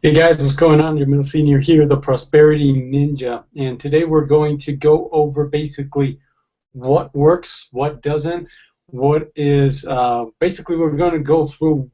Hey guys, what's going on? Yamil Senior here, the Prosperity Ninja, and today we're going to go over basically what works, what doesn't, what is basically we're going to go through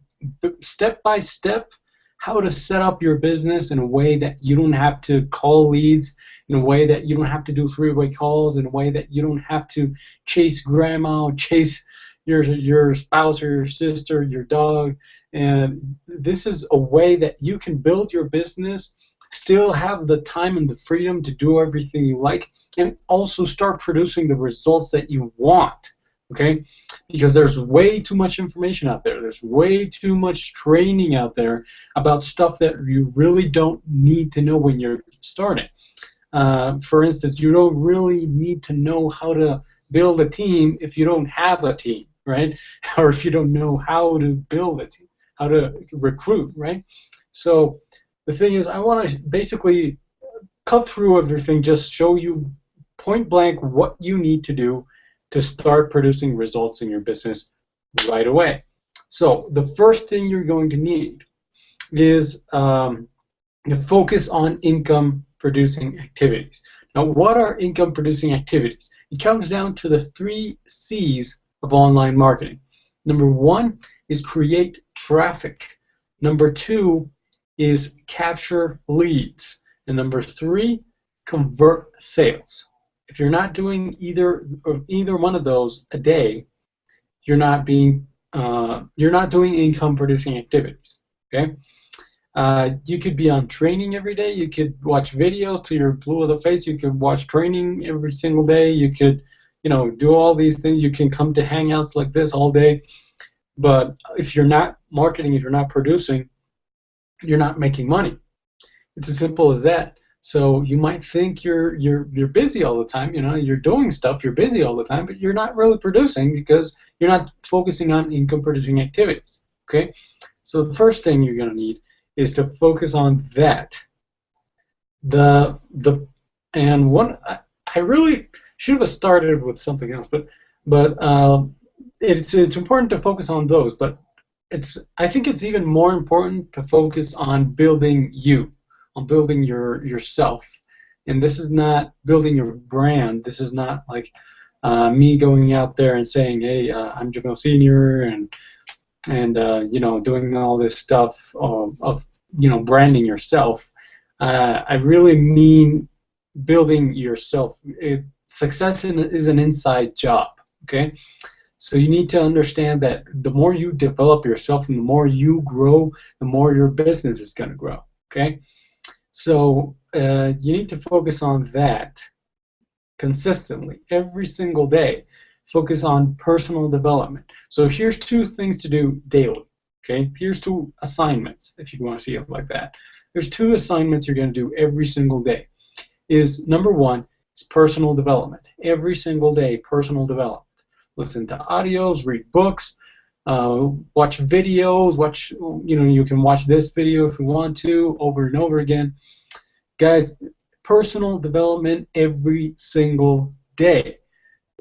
step by step how to set up your business in a way that you don't have to call leads, in a way that you don't have to do three-way calls, in a way that you don't have to chase grandma, chase your spouse or your sister, your dog. And this is a way that you can build your business, still have the time and the freedom to do everything you like, and also start producing the results that you want. Okay? Because there's way too much information out there. There's way too much training out there about stuff that you really don't need to know when you're starting. For instance, you don't really need to know how to build a team if you don't have a team, right? Or if you don't know how to build a team, how to recruit, right? So the thing is, I want to basically cut through everything, just show you point blank what you need to do to start producing results in your business right away. So the first thing you're going to need is to focus on income producing activities. Now, what are income producing activities? It comes down to the 3 C's of online marketing. Number 1 is create traffic. Number 2 is capture leads. And number 3, convert sales. If you're not doing either one of those a day, you're not doing income producing activities. Okay? You could be on training every day. You could watch videos till you're blue in the face. You could watch training every single day. You could, do all these things. You can come to hangouts like this all day. But if you're not marketing, if you're not producing, you're not making money. It's as simple as that. So you might think you're busy all the time. You're doing stuff. You're busy all the time, but you're not really producing because you're not focusing on income producing activities. Okay. So the first thing you're going to need is to focus on that. I really should have started with something else, but it's important to focus on those. But I think it's even more important to focus on building you, on building yourself. And this is not building your brand. This is not like me going out there and saying, hey, I'm Yamil Senior, and doing all this stuff of branding yourself. I really mean building yourself. Success is an inside job. Okay, so you need to understand that the more you develop yourself and the more you grow, the more your business is going to grow. Okay, so you need to focus on that consistently every single day. Focus on personal development. So here's 2 things to do daily. Okay, here's 2 assignments if you want to see it like that. There's 2 assignments you're going to do every single day. Number 1 is personal development. Every single day, personal development. Listen to audios, read books, watch videos. You can watch this video if you want to over and over again. Guys, personal development every single day.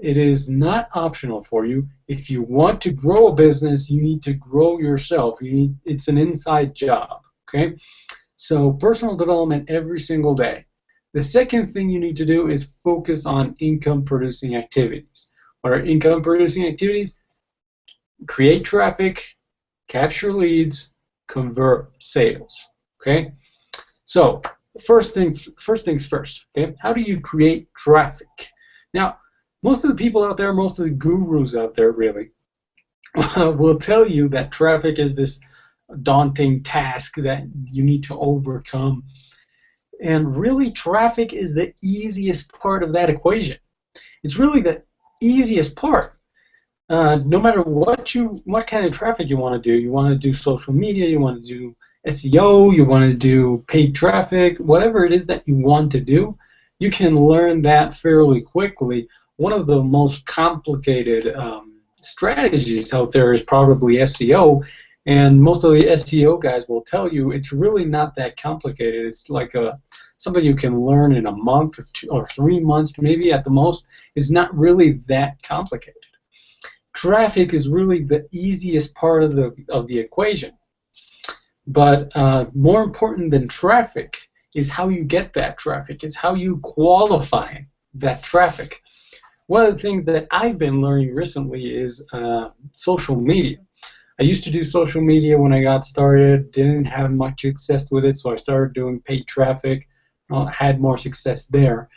It is not optional for you. If you want to grow a business, you need to grow yourself. It's an inside job. Okay? So personal development every single day. The second thing you need to do is focus on income producing activities. What are income producing activities? Create traffic, capture leads, convert sales. Okay? So first things first. Okay? How do you create traffic? Now, most of the people out there, most of the gurus out there really, will tell you that traffic is this daunting task that you need to overcome. And really, traffic is the easiest part of that equation. It's really the easiest part. No matter what kind of traffic you want to do social media, you want to do SEO, you want to do paid traffic, whatever it is that you want to do, you can learn that fairly quickly. One of the most complicated strategies out there is probably SEO, and most of the SEO guys will tell you it's really not that complicated. It's like something you can learn in a month or 2 or 3 months, maybe at the most. It's not really that complicated. Traffic is really the easiest part of the equation. But more important than traffic is how you get that traffic. It's how you qualify that traffic. One of the things that I've been learning recently is social media. I used to do social media when I got started, didn't have much success with it, so I started doing paid traffic, had more success there.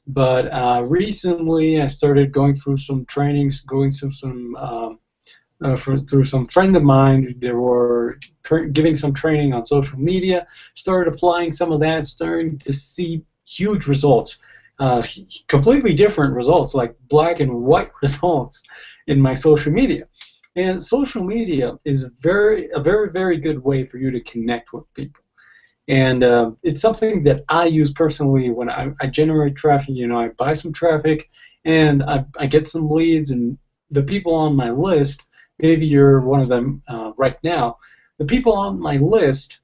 But recently I started going through some trainings, going through some through some friend of mine. They were giving some training on social media, started applying some of that, starting to see huge results, completely different results, like black and white results in my social media. And social media is a very good way for you to connect with people. And it's something that I use personally when I generate traffic. You know, I buy some traffic, and I get some leads, and the people on my list, maybe you're one of them right now, the people on my list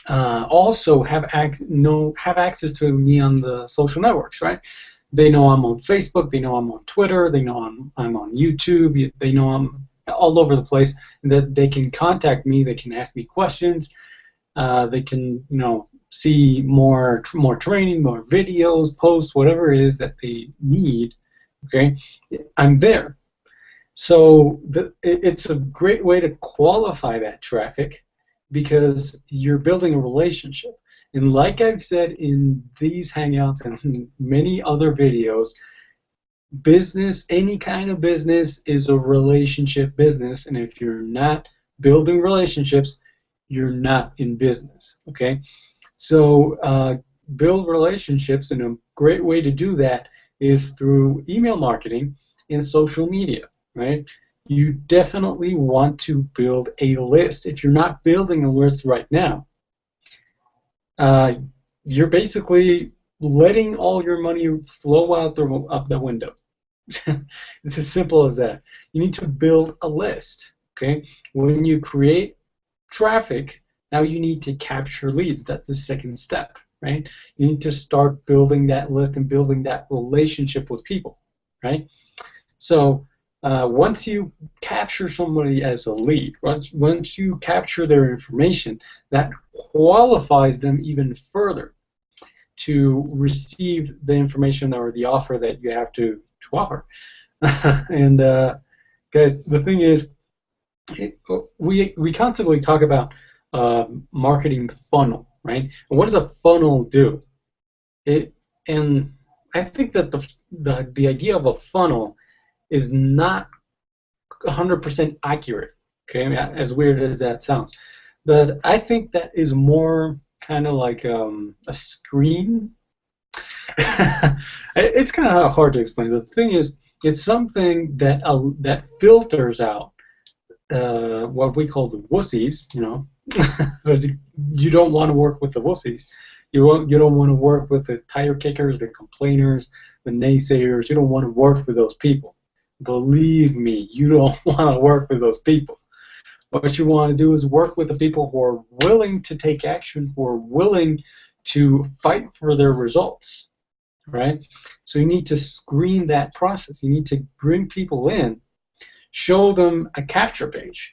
also have access to me on the social networks, right? They know I'm on Facebook, they know I'm on Twitter, they know I'm on YouTube, they know I'm all over the place, and that they can contact me, they can ask me questions, they can, you know, see more training, more videos, posts, whatever it is that they need. Okay, I'm there. So it's a great way to qualify that traffic because you're building a relationship. And like I've said in these Hangouts and many other videos, business, any kind of business, is a relationship business. And if you're not building relationships, you're not in business. Okay? So build relationships, and a great way to do that is through email marketing and social media. Right? You definitely want to build a list. If you're not building a list right now, you're basically letting all your money flow out the window. It's as simple as that. You need to build a list. Okay? When you create traffic, now you need to capture leads. That's the second step, right? You need to start building that list and building that relationship with people, right? So once you capture somebody as a lead, once you capture their information, that qualifies them even further to receive the information or the offer that you have to offer. And guys, the thing is, we constantly talk about marketing funnel, right? And what does a funnel do? And I think that the idea of a funnel is not 100% accurate. Okay, I mean, as weird as that sounds, but I think that is more kind of like a screen. It's kind of hard to explain. But the thing is, it's something that that filters out what we call the wussies. You know, because you don't want to work with the wussies. You don't want to work with the tire kickers, the complainers, the naysayers. You don't want to work with those people. Believe me, you don't want to work with those people. What you want to do is work with the people who are willing to take action, who are willing to fight for their results, right? So you need to screen that process. You need to bring people in, show them a capture page,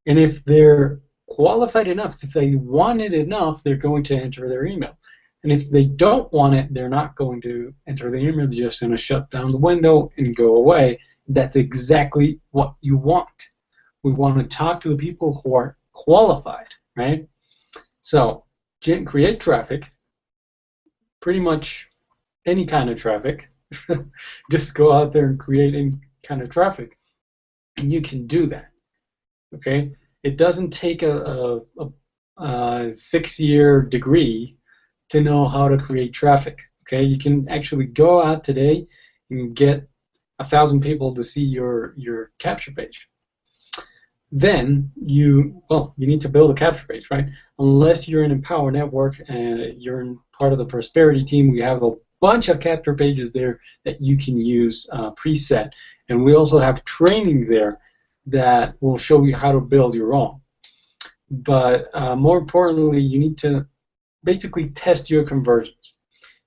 and if they're qualified enough, if they want it enough, they're going to enter their email. And if they don't want it, they're not going to enter the email. They're just going to shut down the window and go away. That's exactly what you want. We want to talk to the people who are qualified, right? So create traffic, pretty much any kind of traffic. Just go out there and create any kind of traffic, and you can do that. Okay? It doesn't take a 6-year degree to know how to create traffic. Okay, you can actually go out today and get 1,000 people to see your capture page. Then you need to build a capture page, right? Unless you're in Empower Network and you're in part of the Prosperity team, we have a bunch of capture pages there that you can use preset, and we also have training there that will show you how to build your own. But more importantly, you need to basically test your conversions.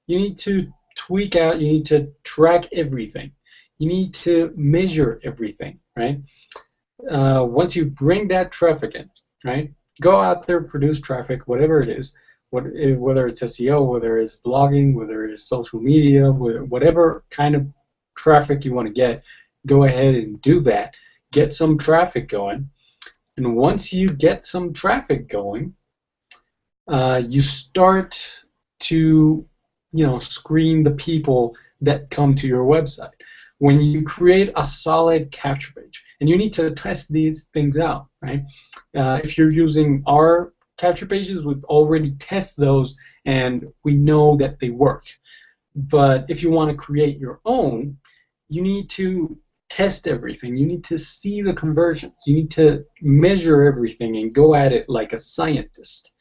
You need to tweak out, you need to track everything. You need to measure everything, right? Once you bring that traffic in, right, Go out there, produce traffic, whatever it is, whether it's SEO, whether it's blogging, whether it's social media, whatever kind of traffic you want to get, go ahead and do that. Get some traffic going. And once you get some traffic going, you start to, screen the people that come to your website. When you create a solid capture page, and you need to test these things out, right? If you're using our capture pages, we've already tested those, and we know that they work. But if you want to create your own, you need to test everything. You need to see the conversions. You need to measure everything and go at it like a scientist.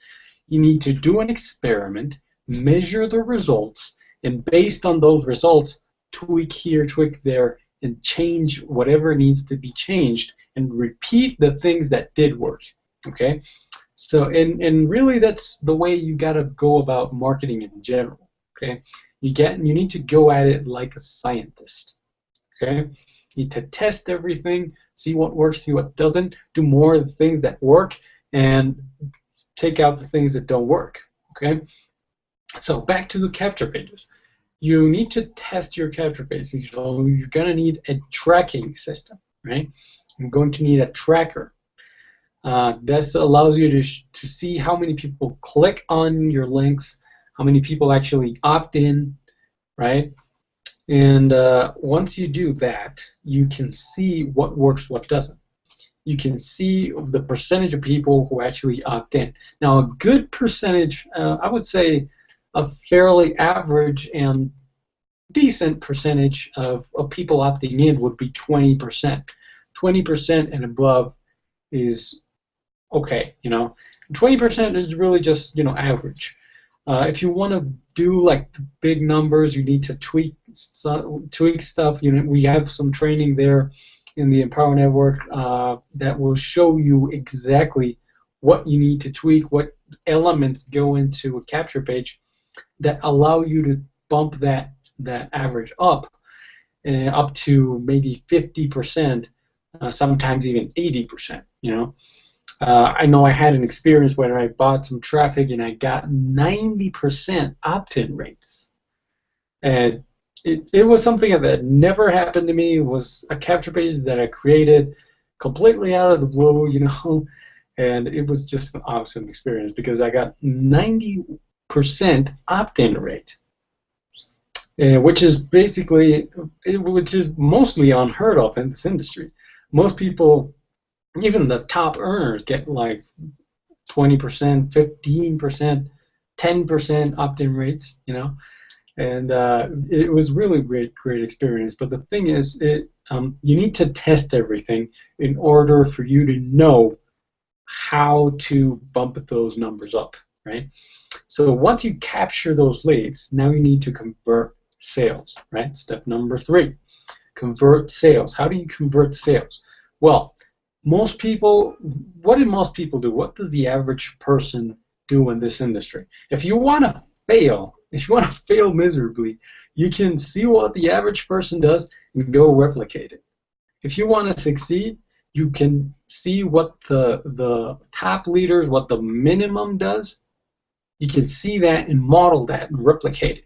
You need to do an experiment, measure the results, and based on those results, tweak here, tweak there, and change whatever needs to be changed, and repeat the things that did work. Okay? So, and really, that's the way you gotta go about marketing in general. Okay? You need to go at it like a scientist. Okay? You need to test everything, see what works, see what doesn't, do more of the things that work, and take out the things that don't work. Okay? So back to the capture pages. You need to test your capture pages. So you're going to need a tracking system, right? You're going to need a tracker. This allows you to see how many people click on your links, how many people actually opt in, right? And once you do that, you can see what works, what doesn't. You can see the percentage of people who actually opt in. Now, a good percentage, I would say a fairly average and decent percentage of people opting in would be 20%. 20% and above is okay, 20% is really just, average. If you want to do like the big numbers, you need to tweak stuff. We have some training there in the Empower Network that will show you exactly what you need to tweak, what elements go into a capture page that allow you to bump that average up to maybe 50%, sometimes even 80%. I know I had an experience where I bought some traffic and I got 90% opt-in rates. And it was something that never happened to me. It was a capture page that I created completely out of the blue, and it was just an awesome experience because I got 90% opt-in rate, which is mostly unheard of in this industry. Most people, even the top earners, get like 20%, 15%, 10% opt-in rates, and it was really great experience. But the thing is, you need to test everything in order for you to know how to bump those numbers up, right? So once you capture those leads, now you need to convert sales, right? Step number 3, convert sales. How do you convert sales? Well, most people, what do most people do? What does the average person do in this industry? If you want to fail miserably, you can see what the average person does and go replicate it. If you want to succeed, you can see what the top leaders, what the minimum does. You can see that and model that and replicate it.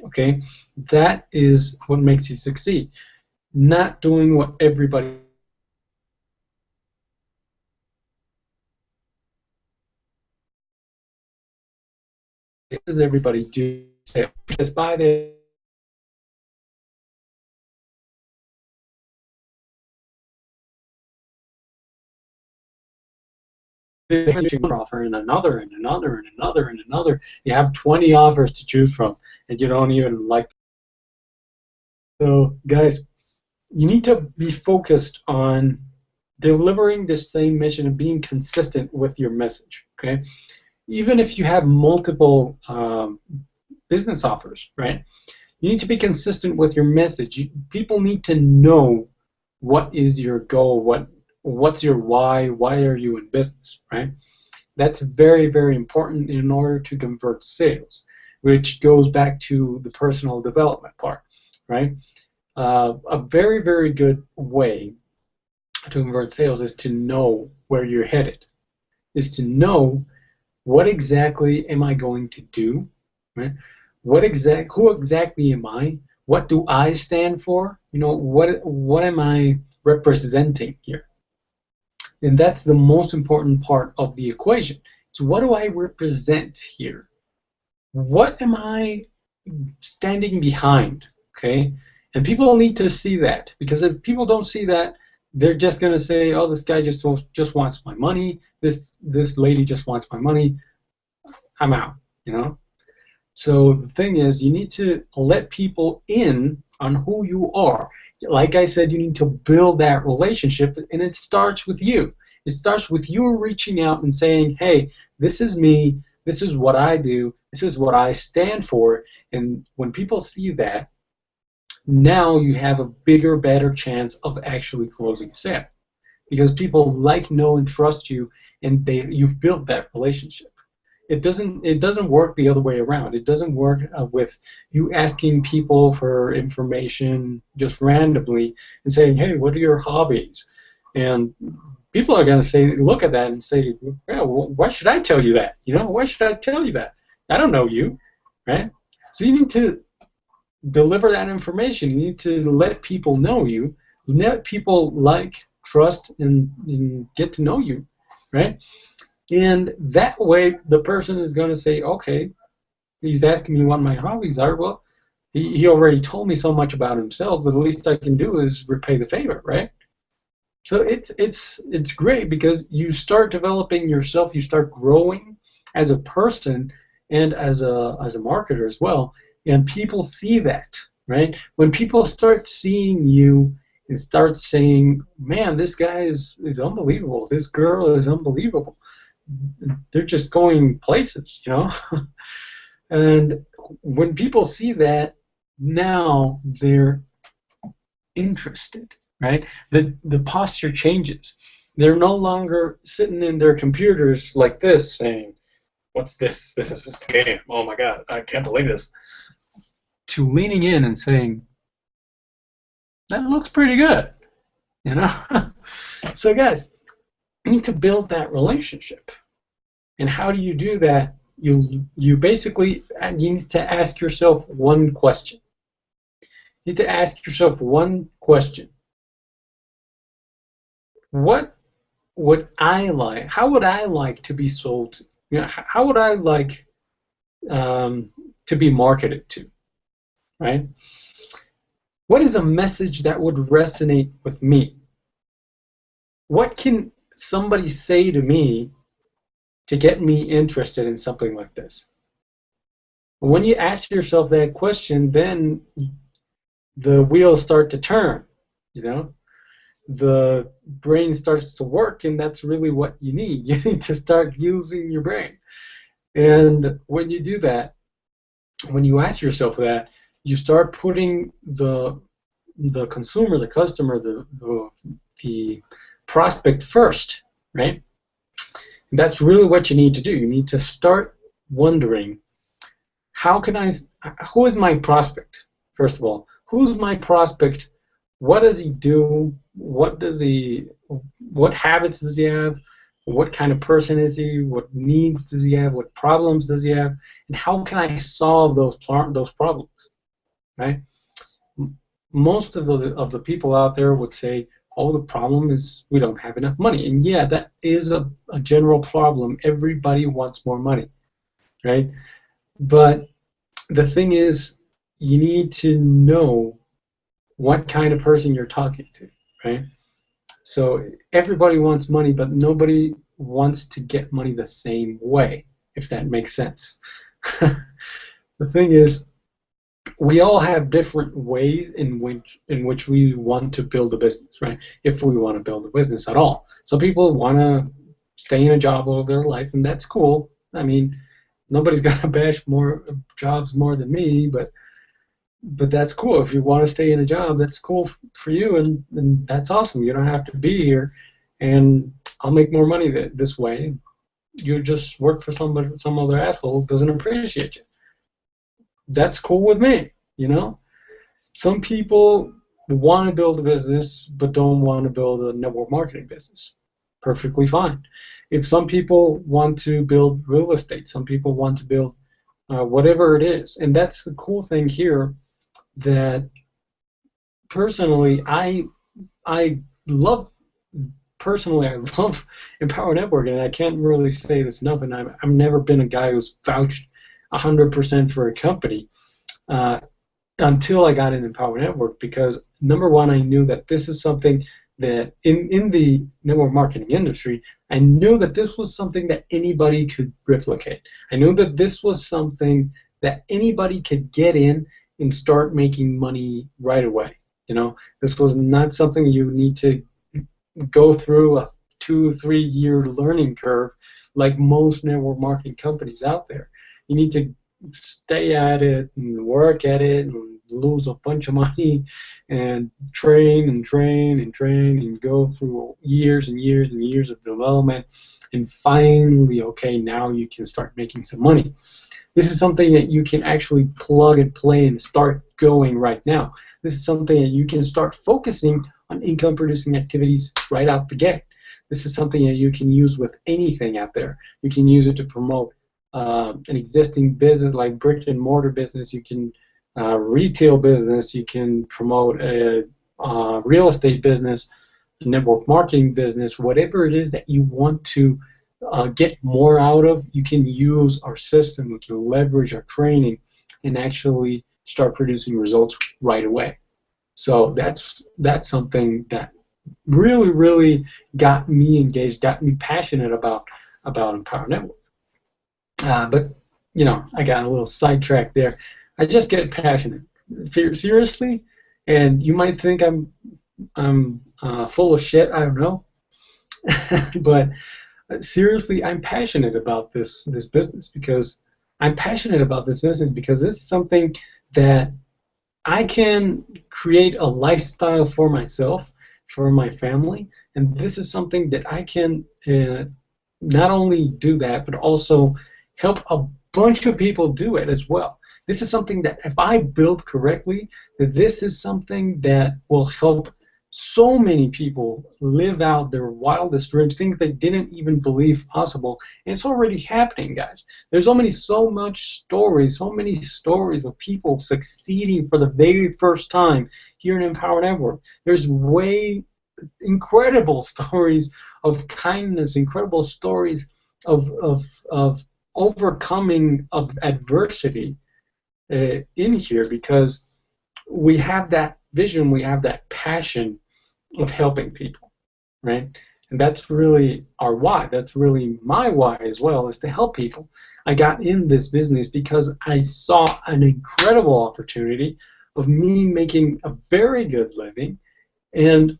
Okay? That is what makes you succeed. Not doing what everybody does. Everybody do. Just buy the offer and another and another and another and another. You have 20 offers to choose from, and you don't even like. So, guys, you need to be focused on delivering the same mission and being consistent with your message. Okay, even if you have multiple business offers, right? You need to be consistent with your message. People need to know what is your goal, what's your why are you in business, right? That's very, very important in order to convert sales, which goes back to the personal development part, right? A very, very good way to convert sales is to know where you're headed. is to know what exactly am I going to do, right? Who exactly am I? What do I stand for? What am I representing here? And that's the most important part of the equation. So what do I represent here? What am I standing behind? Okay? And people need to see that, because if people don't see that, they're just going to say, "Oh, this guy just wants my money. This lady just wants my money. I'm out." So the thing is, you need to let people in on who you are. Like I said, you need to build that relationship, and it starts with you. It starts with you reaching out and saying, "Hey, this is me. This is what I do. This is what I stand for." And when people see that, now you have a bigger, better chance of actually closing a sale, because people like, know, and trust you, and you've built that relationship. It doesn't work the other way around. It doesn't work with you asking people for information just randomly and saying, "Hey, what are your hobbies?" And people are going to say, look at that and say, "Well, why should I tell you that? Why should I tell you that? I don't know you," right? So you need to deliver that information. You need to let people know you. Let people like, trust, and get to know you, right? And that way, the person is going to say, "Okay, he's asking me what my hobbies are. Well, he already told me so much about himself that the least I can do is repay the favor," right? So it's great, because you start developing yourself, you start growing as a person and as a marketer as well, and people see that, right? When people start seeing you and start saying, "Man, this guy is unbelievable. This girl is unbelievable. They're just going places." And when people see that, now they're interested, right? The posture changes. They're no longer sitting in their computers like this saying, "What's this? This is a scam. Oh my God, I can't believe this." To leaning in and saying, "That looks pretty good," you know? So guys, you need to build that relationship. And how do you do that? You basically need to ask yourself one question. You need to ask yourself one question. What would I like? How would I like to be sold to? How would I like to be marketed to? Right? What is a message that would resonate with me? What can somebody say to me to get me interested in something like this? When you ask yourself that question, then the wheels start to turn. The brain starts to work, and that's really what you need. You need to start using your brain. And when you do that, when you ask yourself that, you start putting the consumer, the customer, the prospect first, right? And that's really what you need to do. You need to start wondering, who is my prospect? First of all, who's my prospect? What does he do? What habits does he have? What kind of person is he? What needs does he have? What problems does he have? And how can I solve those problems? Right? Most of the people out there would say, "Oh, the problem is we don't have enough money." And yeah, that is a general problem. Everybody wants more money, right? But the thing is, you need to know what kind of person you're talking to, right? So everybody wants money, but nobody wants to get money the same way, if that makes sense. The thing is, we all have different ways in which we want to build a business, right? If we want to build a business at all. Some people want to stay in a job all their life, and that's cool. I mean, nobody's gonna bash more jobs more than me, but that's cool. If you want to stay in a job, that's cool for you, and that's awesome. You don't have to be here, and I'll make more money this way. You just work for some other asshole who doesn't appreciate you. That's cool with me. Some people want to build a business but don't want to build a network marketing business. perfectly fine. If some people want to build real estate, some people want to build whatever it is. And that's the cool thing here, that personally I love personally I love Empower Networking, and I can't really say this enough. And I've never been a guy who's vouched 100% for a company until I got in Empower Network, because number one, I knew that this is something that in the network marketing industry, I knew that this was something that anybody could replicate. I knew that this was something that anybody could get in and start making money right away. You know, this was not something you need to go through a 2 or 3 year learning curve like most network marketing companies out there. You need to stay at it and work at it and lose a bunch of money and train and train and train and go through years and years and years of development, and finally, okay, now you can start making some money. This is something that you can actually plug and play and start going right now. This is something that you can start focusing on income producing activities right out the gate. This is something that you can use with anything out there. You can use it to promote an existing business like brick and mortar business. You can retail business. You can promote a real estate business, a network marketing business, whatever it is that you want to get more out of. You can use our system. We can leverage our training and actually start producing results right away. So that's something that really got me engaged, got me passionate about Empower Network. But you know, I got a little sidetracked there. I just get passionate, seriously, and you might think I'm full of shit. I don't know, but seriously, I'm passionate about this business, because it's something that I can create a lifestyle for myself, for my family, and this is something that I can not only do that, but also help a bunch of people do it as well. This is something that if I build correctly, that this is something that will help so many people live out their wildest dreams, things they didn't even believe possible, and it's already happening, guys. There's so many stories of people succeeding for the very first time here in Empower Network. There's incredible stories of kindness, incredible stories of overcoming of adversity in here, because we have that vision, we have that passion of helping people, right? And that's really our why. That's really my why as well, is to help people. I got in this business because I saw an incredible opportunity of me making a very good living and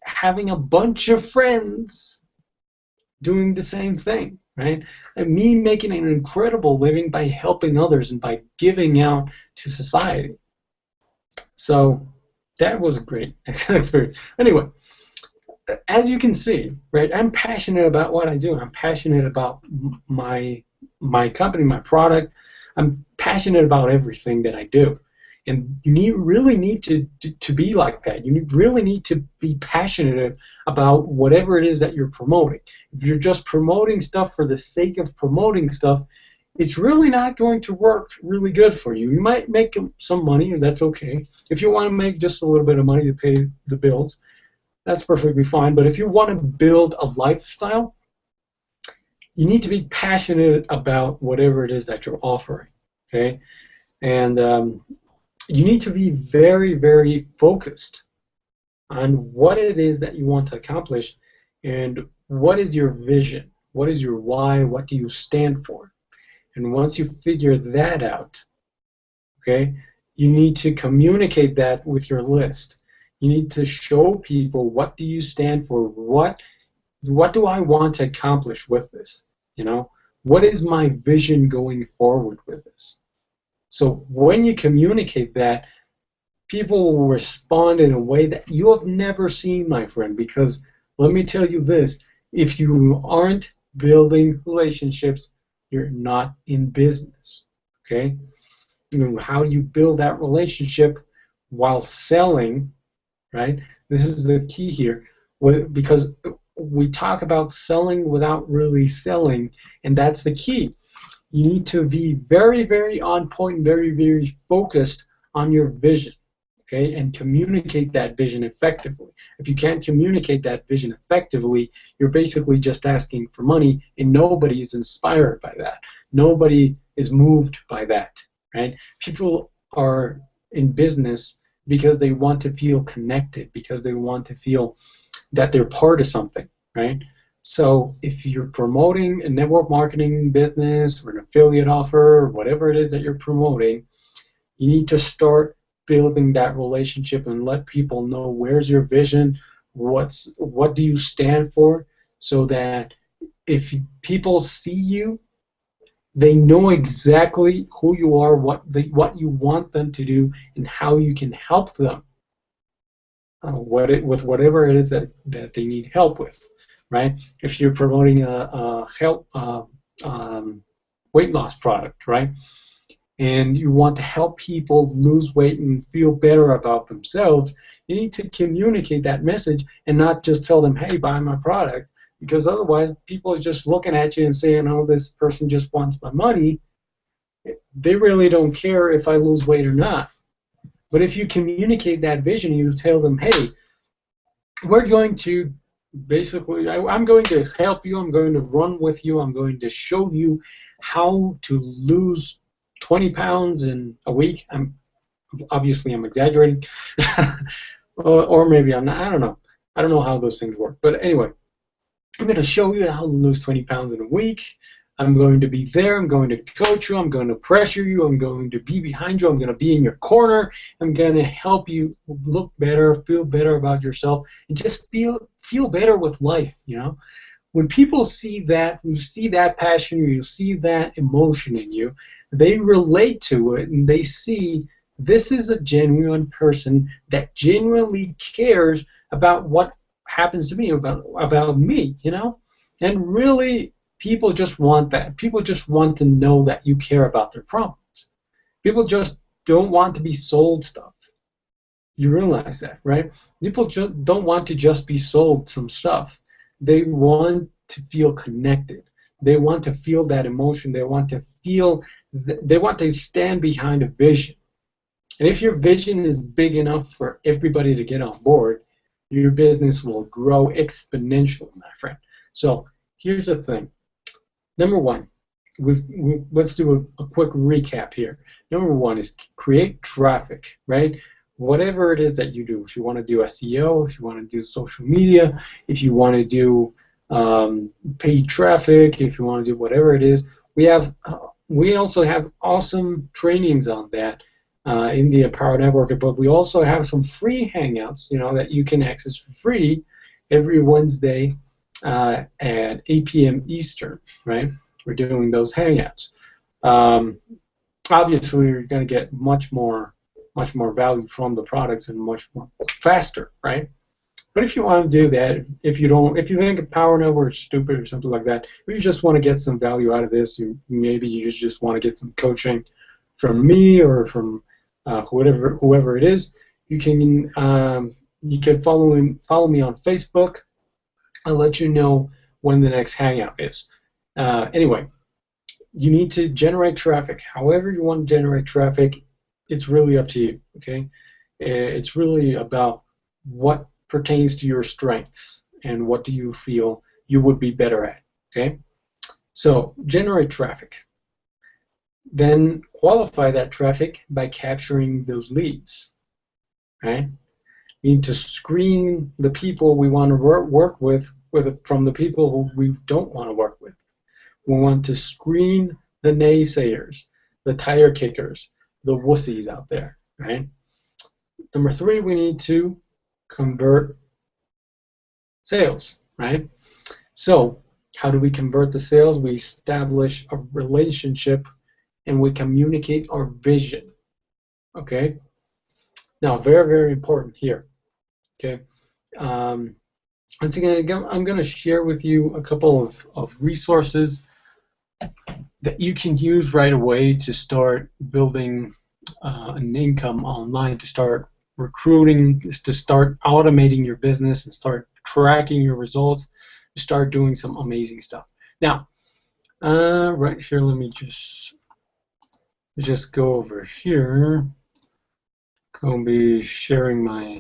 having a bunch of friends doing the same thing, right? And me making an incredible living by helping others and by giving out to society. So that was a great experience. Anyway, as you can see, right, I'm passionate about what I do. I'm passionate about my company, my product. I'm passionate about everything that I do. And you really need to be like that. You really need to be passionate about whatever it is that you're promoting. If you're just promoting stuff for the sake of promoting stuff, it's really not going to work really good for you. You might make some money, and that's okay. If you want to make just a little bit of money to pay the bills, that's perfectly fine. But if you want to build a lifestyle, you need to be passionate about whatever it is that you're offering, okay? And you need to be very focused on what it is that you want to accomplish, and what is your vision, what is your why, what do you stand for. And once you figure that out, okay, you need to communicate that with your list. You need to show people, what do you stand for, what do I want to accomplish with this, you know, what is my vision going forward with this. So when you communicate that, people will respond in a way that you have never seen, my friend, because let me tell you this, if you aren't building relationships, you're not in business, okay? You know, how do you build that relationship while selling, right? This is the key here, because we talk about selling without really selling, and that's the key. You need to be very, very on point, very, very focused on your vision, okay, and communicate that vision effectively. If you can't communicate that vision effectively, you're basically just asking for money, and nobody is inspired by that. Nobody is moved by that, right? People are in business because they want to feel connected, because they want to feel that they're part of something, right? So if you're promoting a network marketing business or an affiliate offer or whatever it is that you're promoting, you need to start building that relationship and let people know where's your vision, what do you stand for, so that if people see you, they know exactly who you are, what you want them to do, and how you can help them with whatever it is that they need help with, right? If you're promoting a weight loss product, right, and you want to help people lose weight and feel better about themselves, you need to communicate that message and not just tell them, hey, buy my product, because otherwise people are just looking at you and saying, oh, this person just wants my money. They really don't care if I lose weight or not. But if you communicate that vision, you tell them, hey, we're going to basically, I'm going to help you, I'm going to run with you, I'm going to show you how to lose 20 pounds in a week. Obviously I'm exaggerating, or maybe I'm not. I don't know. I don't know how those things work. But anyway, I'm going to show you how to lose 20 pounds in a week. I'm going to be there. I'm going to coach you. I'm going to pressure you. I'm going to be behind you. I'm going to be in your corner. I'm going to help you look better, feel better about yourself, and just feel better with life. You know, when people see that, you see that passion, you see that emotion in you, they relate to it, and they see this is a genuine person that genuinely cares about what happens to me, about me, you know? And really, people just want that. People just want to know that you care about their problems. People just don't want to be sold stuff. You realize that, right? People don't want to just be sold some stuff. They want to feel connected. They want to feel that emotion. They want to feel, they want to stand behind a vision. And if your vision is big enough for everybody to get on board, your business will grow exponentially, my friend. So here's the thing. Number one, let's do a quick recap here. Number one is create traffic, right? Whatever it is that you do. If you want to do SEO, if you want to do social media, if you want to do paid traffic, if you want to do whatever it is, we also have awesome trainings on that in the Empower Network. But we also have some free hangouts, you know, that you can access for free every Wednesday at 8 p.m. Eastern, right? We're doing those hangouts. Obviously, you're going to get much more value from the products and much more faster, right? But if you want to do that, if you think Power Network is stupid or something like that, or you just want to get some value out of this, maybe you just want to get some coaching from me or from whoever it is, you can follow me on Facebook. I'll let you know when the next hangout is. Anyway, you need to generate traffic. However you want to generate traffic, it's really up to you. Okay, it's really about what pertains to your strengths and what do you feel you would be better at. Okay, so generate traffic. Then qualify that traffic by capturing those leads. Right? We need to screen the people we want to work with from the people who we don't want to work with. We want to screen the naysayers, the tire kickers, the wussies out there, right? Number three, we need to convert sales, right? So how do we convert the sales? We establish a relationship and we communicate our vision, okay? Now, very, very important here, okay? Once again, I'm going to share with you a couple of resources that you can use right away to start building an income online, to start recruiting, to start automating your business and start tracking your results. start doing some amazing stuff. Now, right here, let me just go over here. I'll be sharing my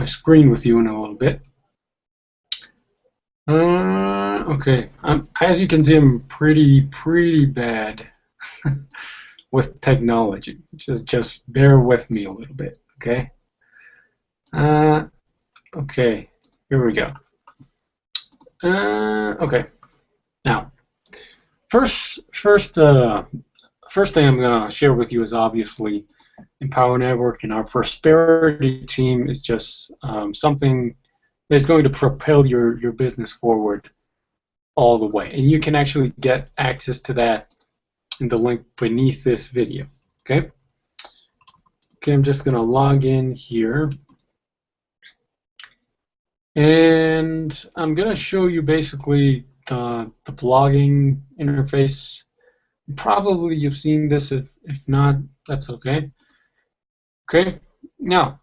screen with you in a little bit. Okay, as you can see, I'm pretty bad with technology. Just bear with me a little bit, okay? Okay, here we go. Okay, now, first thing I'm gonna share with you is obviously Empower Network, and our prosperity team is just something that's going to propel your business forward all the way, and you can actually get access to that in the link beneath this video. Okay, I'm just gonna log in here, and I'm gonna show you basically the blogging interface. Probably you've seen this. If not, that's okay. Okay, now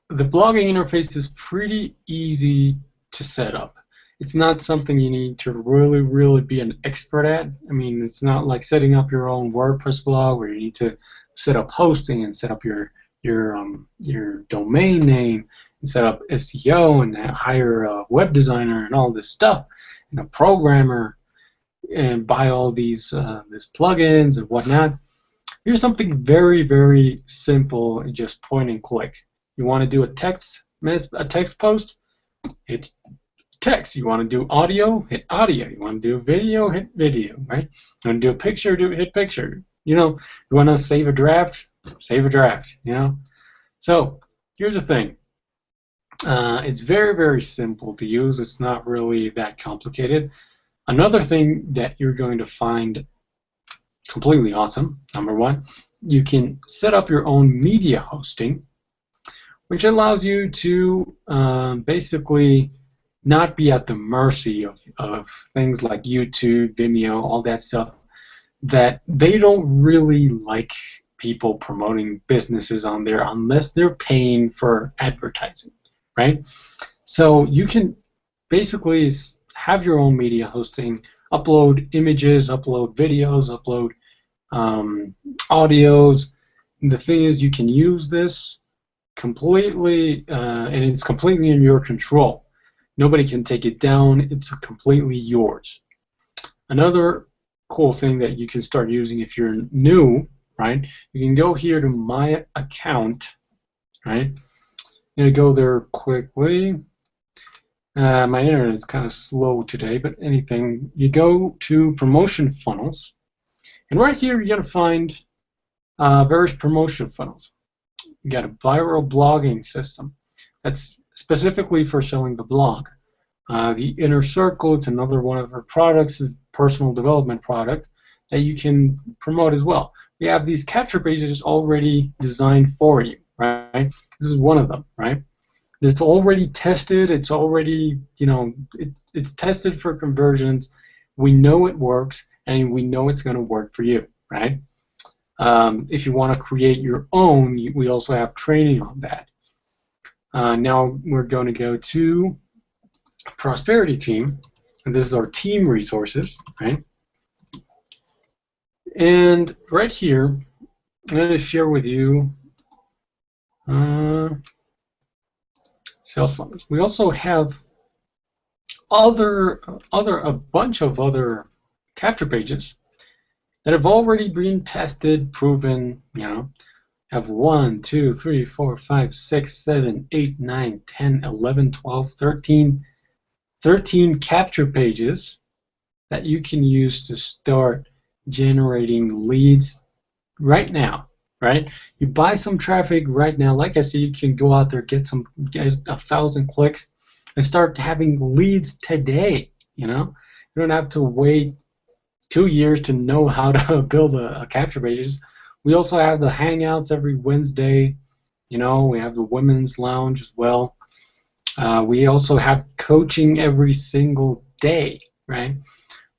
the blogging interface is pretty easy to set up. It's not something you need to really be an expert at. I mean, it's not like setting up your own WordPress blog where you need to set up hosting and set up your domain name and set up SEO and hire a web designer and all this stuff and a programmer and buy all these plugins and whatnot. Here's something very simple and just point and click. You want to do a text post? Hit text. You want to do audio? Hit audio. You want to do video? Hit video. Right? You want to do a picture? Hit picture. You know, you want to save a draft? Save a draft. You know. So here's the thing. It's very simple to use. It's not really that complicated. Another thing that you're going to find completely awesome, number one, you can set up your own media hosting, which allows you to basically not be at the mercy of things like YouTube, Vimeo, all that stuff, that they don't really like people promoting businesses on there unless they're paying for advertising, right? So you can basically have your own media hosting, upload images, upload videos, upload audios. And the thing is, you can use this completely, and it's completely in your control. Nobody can take it down. It's completely yours. Another cool thing that you can start using if you're new, right? You can go here to My Account, right? I'm going to go there quickly. My internet is kind of slow today, but anything. You go to Promotion Funnels, and right here you're going to find various promotion funnels. You got a viral blogging system. That's specifically for selling the blog. The Inner Circle, it's another one of our products, a personal development product that you can promote as well. We have these capture pages already designed for you, right? This is one of them, right? It's already tested. It's already, it's tested for conversions. We know it works, and we know it's going to work for you, right? If you want to create your own, we also have training on that. Now we're going to go to Prosperity Team, and this is our team resources, right? And right here, I'm going to share with you sales funnels. We also have a bunch of other capture pages that have already been tested, proven, have 1, 2, 3, 4, 5, 6, 7, 8, 9, 10, 11, 12, 13 capture pages that you can use to start generating leads right now, right? You buy some traffic right now. Like I said, you can go out there, get 1,000 clicks and start having leads today, You don't have to wait 2 years to know how to build a capture pages. We also have the Hangouts every Wednesday. We have the Women's Lounge as well. We also have coaching every single day, right?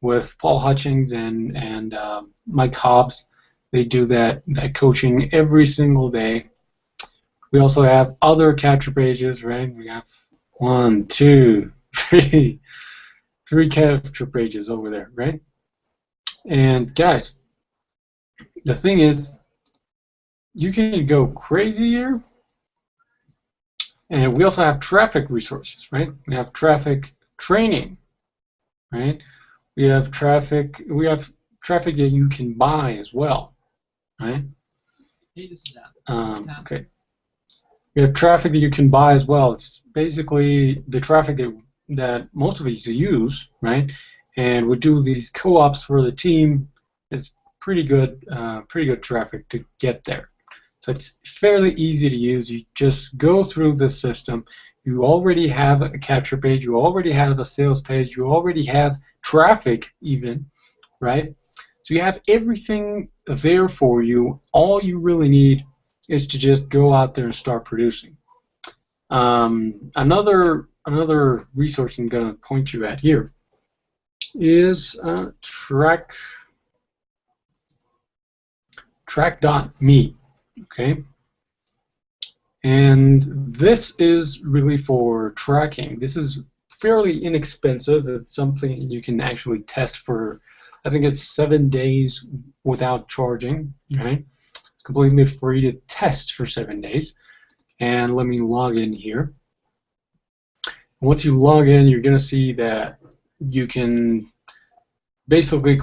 With Paul Hutchings and Mike Hobbs. They do that coaching every single day. We also have other capture pages, right? We have 1, 2, three capture pages over there, right? And guys, the thing is, you can go crazy here. And we also have traffic resources, right? We have traffic training, right? We have traffic that you can buy as well, right? Okay. We have traffic that you can buy as well. It's basically the traffic that most of us use, right? And we do these co-ops for the team. It's pretty good traffic to get there. So it's fairly easy to use. You just go through the system. You already have a capture page. You already have a sales page. You already have traffic even, right? So you have everything there for you. All you really need is to just go out there and start producing. Another resource I'm going to point you at here is track.me. Okay, and this is really for tracking. This is fairly inexpensive. It's something you can actually test for, I think it's 7 days without charging, right? It's completely free to test for 7 days. And let me log in here. Once you log in, you're going to see that you can basically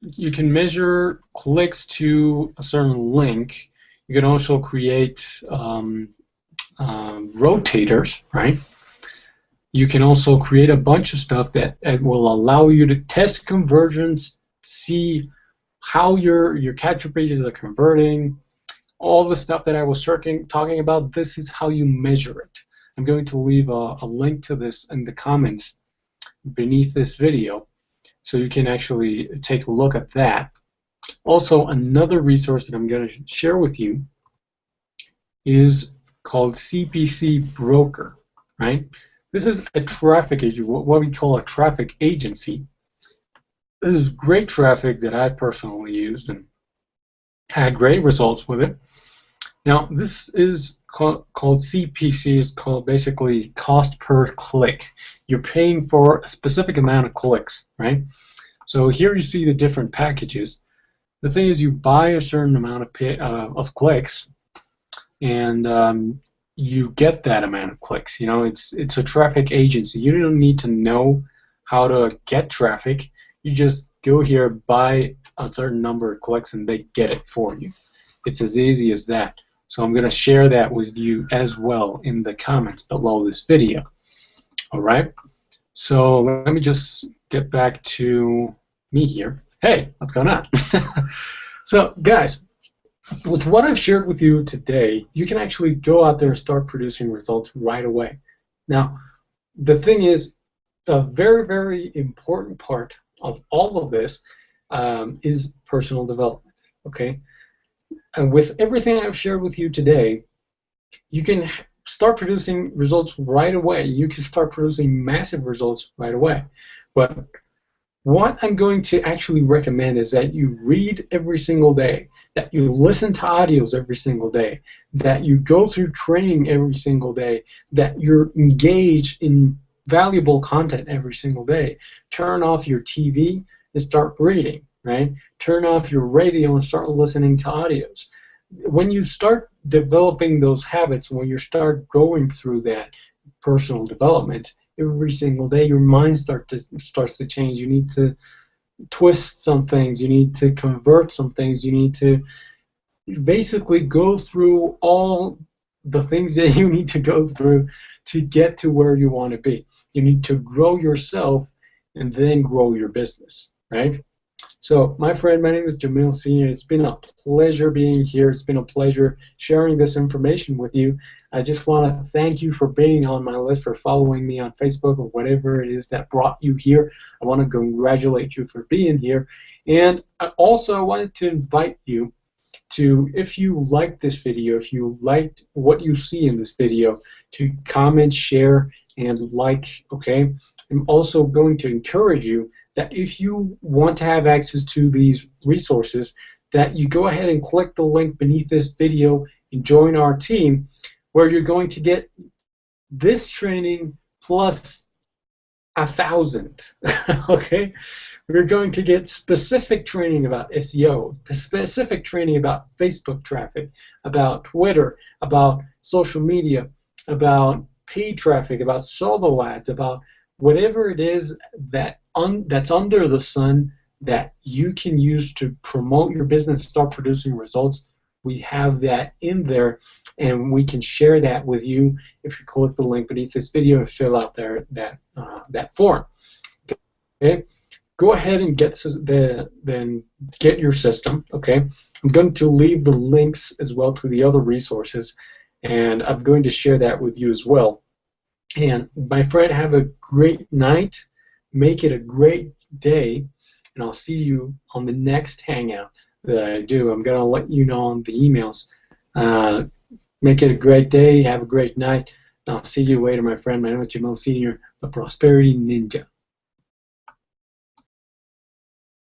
you can measure clicks to a certain link. You can also create rotators, right? You can also create a bunch of stuff that will allow you to test conversions, see how your capture pages are converting, all the stuff that I was talking about. This is how you measure it. I'm going to leave a link to this in the comments beneath this video, so you can actually take a look at that. Also, another resource that I'm going to share with you is called CPC Broker, right? This is a traffic agent, what we call a traffic agency. This is great traffic that I personally used and had great results with it. Now, this is called CPC, is called basically cost per click. You're paying for a specific amount of clicks, right? So here you see the different packages. The thing is, you buy a certain amount of clicks, and you get that amount of clicks. You know, it's a traffic agency. You don't need to know how to get traffic. You just go here, buy a certain number of clicks, and they get it for you. It's as easy as that. So I'm going to share that with you as well in the comments below this video. All right. So let me just get back to me here. Hey, what's going on? So guys, with what I've shared with you today, you can actually go out there and start producing results right away. Now, the thing is, a very, very important part of all of this is personal development, okay? And with everything I've shared with you today, you can start producing results right away. You can start producing massive results right away. But what I'm going to actually recommend is that you read every single day, that you listen to audios every single day, that you go through training every single day, that you're engaged in valuable content every single day. Turn off your TV and start reading, right? Turn off your radio and start listening to audios. When you start developing those habits, when you start going through that personal development every single day, your mind starts to change. You need to twist some things. You need to convert some things. You need to basically go through all the things that you need to go through to get to where you want to be. You need to grow yourself and then grow your business, right? So, my friend, my name is Yamil Senior. It's been a pleasure being here. It's been a pleasure sharing this information with you. I just want to thank you for being on my list, for following me on Facebook or whatever it is that brought you here. I want to congratulate you for being here. And I wanted to invite you to, if you liked this video, if you liked what you see in this video, to comment, share, and like, okay? I'm also going to encourage you that if you want to have access to these resources, that you go ahead and click the link beneath this video and join our team, where you're going to get this training plus 1,000. Okay, we're going to get specific training about SEO, specific training about Facebook traffic, about Twitter, about social media, about paid traffic, about solo ads, about whatever it is that's under the sun that you can use to promote your business, start producing results. We have that in there, and we can share that with you if you click the link beneath this video and fill out that form. Okay, go ahead and then get your system. Okay, I'm going to leave the links as well to the other resources, and I'm going to share that with you as well. And my friend, have a great night. Make it a great day, and I'll see you on the next Hangout that I do. I'm going to let you know on the emails. Make it a great day. Have a great night. And I'll see you later, my friend. My name is Yamil Senior, the Prosperity Ninja.